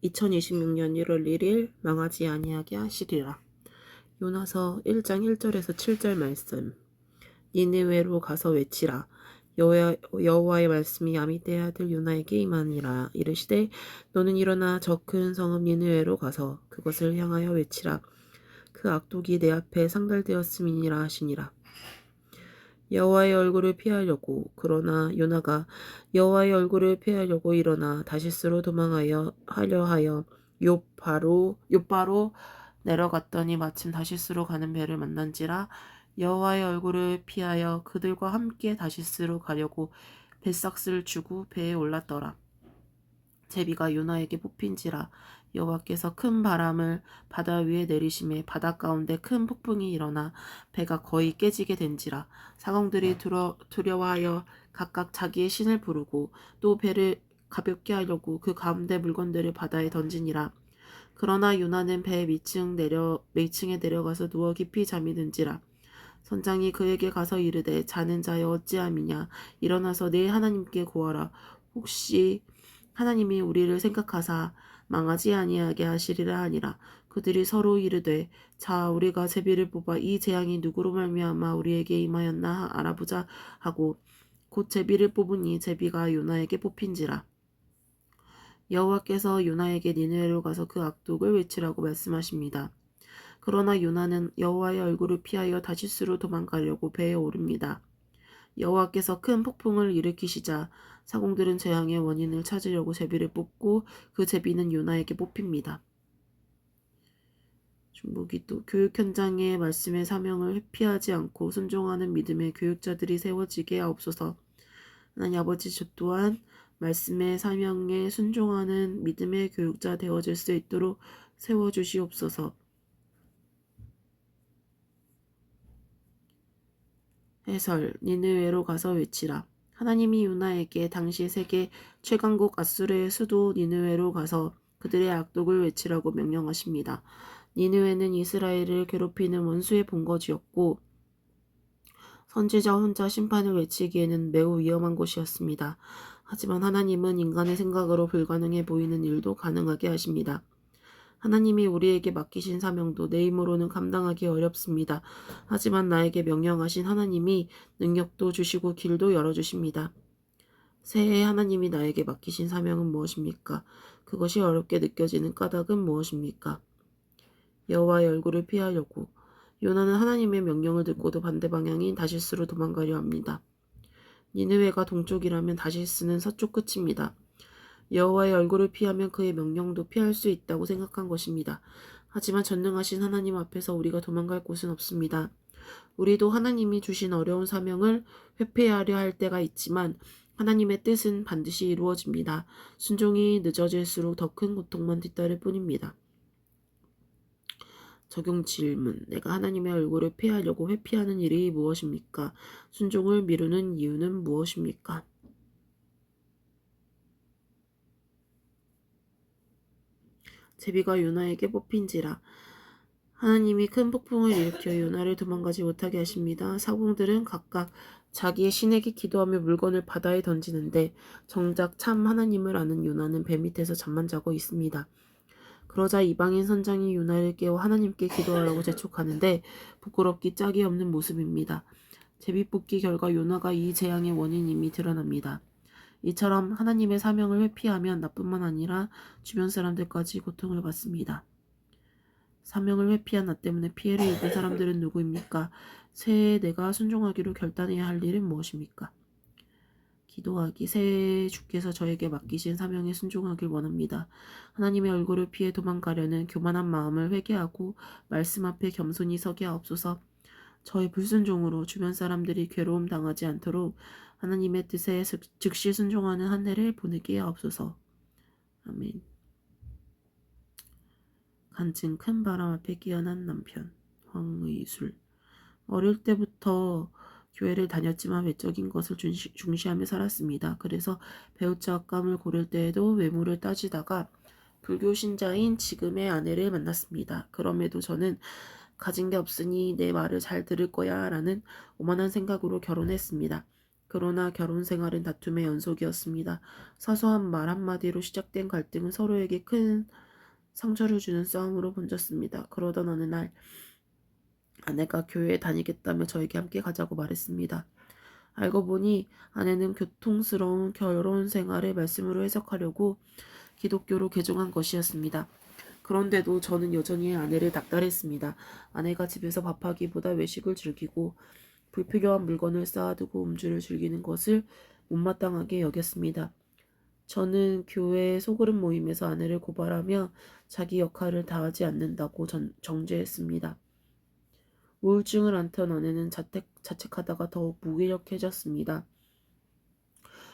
2026년 1월 1일 망하지 아니하게 하시리라. 요나서 1장 1절에서 7절 말씀. 니느웨로 가서 외치라. 여호와의 말씀이 아미떼의 아들 요나에게 임하니라. 이르시되 너는 일어나 저 큰 성읍 니느웨로 가서 그것을 향하여 외치라. 그 악독이 내 앞에 상달되었음이니라 하시니라. 여호와의 얼굴을 피하려고 그러나 요나가 여호와의 얼굴을 피하려고 일어나 다시스로 도망하여 하려 하여 요바로 내려갔더니 마침 다시스로 가는 배를 만난지라. 여호와의 얼굴을 피하여 그들과 함께 다시스로 가려고 뱃삭스를 주고 배에 올랐더라. 제비가 요나에게 뽑힌지라. 여호와께서 큰 바람을 바다 위에 내리심에 바다 가운데 큰 폭풍이 일어나 배가 거의 깨지게 된지라. 사공들이 두려워하여 각각 자기의 신을 부르고 또 배를 가볍게 하려고 그 가운데 물건들을 바다에 던지니라. 그러나 요나는 배 밑층에 내려가서 누워 깊이 잠이 든지라. 선장이 그에게 가서 이르되 자는 자여 어찌함이냐. 일어나서 내 하나님께 구하라. 혹시 하나님이 우리를 생각하사 망하지 아니하게 하시리라 하니라. 그들이 서로 이르되 자 우리가 제비를 뽑아 이 재앙이 누구로 말미암아 우리에게 임하였나 알아보자 하고 곧 제비를 뽑으니 제비가 요나에게 뽑힌지라. 여호와께서 요나에게 니느웨로 가서 그 악독을 외치라고 말씀하십니다. 그러나 요나는 여호와의 얼굴을 피하여 다시스로 도망가려고 배에 오릅니다. 여호와께서 큰 폭풍을 일으키시자 사공들은 재앙의 원인을 찾으려고 제비를 뽑고 그 제비는 요나에게 뽑힙니다. 중보기 또 교육 현장의 말씀의 사명을 회피하지 않고 순종하는 믿음의 교육자들이 세워지게 하옵소서. 하나님 아버지 저 또한 말씀의 사명에 순종하는 믿음의 교육자 되어질 수 있도록 세워주시옵소서. 해설. 니느웨로 가서 외치라. 하나님이 요나에게 당시 세계 최강국 아수르의 수도 니느웨로 가서 그들의 악독을 외치라고 명령하십니다. 니느웨는 이스라엘을 괴롭히는 원수의 본거지였고 선지자 혼자 심판을 외치기에는 매우 위험한 곳이었습니다. 하지만 하나님은 인간의 생각으로 불가능해 보이는 일도 가능하게 하십니다. 하나님이 우리에게 맡기신 사명도 내 힘으로는 감당하기 어렵습니다. 하지만 나에게 명령하신 하나님이 능력도 주시고 길도 열어주십니다. 새해 하나님이 나에게 맡기신 사명은 무엇입니까? 그것이 어렵게 느껴지는 까닭은 무엇입니까? 여호와의 얼굴을 피하려고. 요나는 하나님의 명령을 듣고도 반대 방향인 다시스로 도망가려 합니다. 니느웨가 동쪽이라면 다시스는 서쪽 끝입니다. 여호와의 얼굴을 피하면 그의 명령도 피할 수 있다고 생각한 것입니다. 하지만 전능하신 하나님 앞에서 우리가 도망갈 곳은 없습니다. 우리도 하나님이 주신 어려운 사명을 회피하려 할 때가 있지만 하나님의 뜻은 반드시 이루어집니다. 순종이 늦어질수록 더 큰 고통만 뒤따를 뿐입니다. 적용 질문. 내가 하나님의 얼굴을 피하려고 회피하는 일이 무엇입니까? 순종을 미루는 이유는 무엇입니까? 제비가 요나에게 뽑힌지라. 하나님이 큰 폭풍을 일으켜 요나를 도망가지 못하게 하십니다. 사공들은 각각 자기의 신에게 기도하며 물건을 바다에 던지는데 정작 참 하나님을 아는 요나는 배 밑에서 잠만 자고 있습니다. 그러자 이방인 선장이 요나를 깨워 하나님께 기도하라고 재촉하는데 부끄럽기 짝이 없는 모습입니다. 제비 뽑기 결과 요나가 이 재앙의 원인임이 드러납니다. 이처럼 하나님의 사명을 회피하면 나뿐만 아니라 주변 사람들까지 고통을 받습니다. 사명을 회피한 나 때문에 피해를 입은 사람들은 누구입니까? 새해에 내가 순종하기로 결단해야 할 일은 무엇입니까? 기도하기. 새해에 주께서 저에게 맡기신 사명에 순종하길 원합니다. 하나님의 얼굴을 피해 도망가려는 교만한 마음을 회개하고 말씀 앞에 겸손히 서게 하옵소서. 저의 불순종으로 주변 사람들이 괴로움 당하지 않도록 하나님의 뜻에 즉시 순종하는 한 해를 보내게 하옵소서. 아멘. 간증. 큰 바람 앞에 깨어난 남편. 황의술. 어릴 때부터 교회를 다녔지만 외적인 것을 중시하며 살았습니다. 그래서 배우자 학감을 고를 때에도 외모를 따지다가 불교 신자인 지금의 아내를 만났습니다. 그럼에도 저는 가진 게 없으니 내 말을 잘 들을 거야 라는 오만한 생각으로 결혼했습니다. 그러나 결혼 생활은 다툼의 연속이었습니다. 사소한 말 한마디로 시작된 갈등은 서로에게 큰 상처를 주는 싸움으로 번졌습니다. 그러던 어느 날 아내가 교회에 다니겠다며 저에게 함께 가자고 말했습니다. 알고 보니 아내는 교통스러운 결혼 생활을 말씀으로 해석하려고 기독교로 개종한 것이었습니다. 그런데도 저는 여전히 아내를 닥달했습니다. 아내가 집에서 밥하기보다 외식을 즐기고 불필요한 물건을 쌓아두고 음주를 즐기는 것을 못마땅하게 여겼습니다. 저는 교회 소그룹 모임에서 아내를 고발하며 자기 역할을 다하지 않는다고 정죄했습니다. 우울증을 앓던 아내는 자책하다가 더욱 무기력해졌습니다.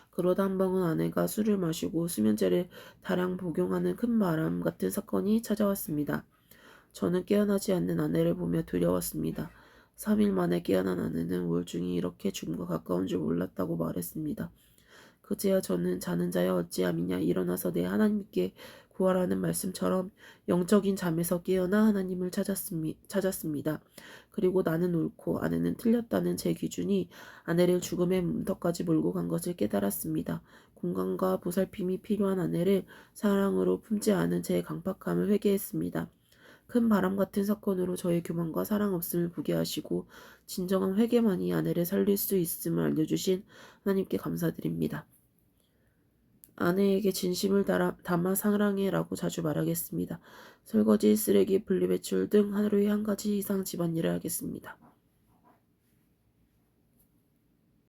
그러다 한 번은 아내가 술을 마시고 수면제를 다량 복용하는 큰 바람 같은 사건이 찾아왔습니다. 저는 깨어나지 않는 아내를 보며 두려웠습니다. 3일 만에 깨어난 아내는 우울증이 이렇게 죽음과 가까운 줄 몰랐다고 말했습니다. 그제야 저는 자는 자여 어찌함이냐 일어나서 내 하나님께 구하라는 말씀처럼 영적인 잠에서 깨어나 하나님을 찾았습니다. 그리고 나는 옳고 아내는 틀렸다는 제 기준이 아내를 죽음의 문턱까지 몰고 간 것을 깨달았습니다. 공감과 보살핌이 필요한 아내를 사랑으로 품지 않은 제 강팍함을 회개했습니다. 큰 바람 같은 사건으로 저의 교만과 사랑 없음을 보게 하시고 진정한 회개만이 아내를 살릴 수 있음을 알려주신 하나님께 감사드립니다. 아내에게 진심을 담아 사랑해라고 자주 말하겠습니다. 설거지, 쓰레기, 분리배출 등 하루에 한 가지 이상 집안일을 하겠습니다.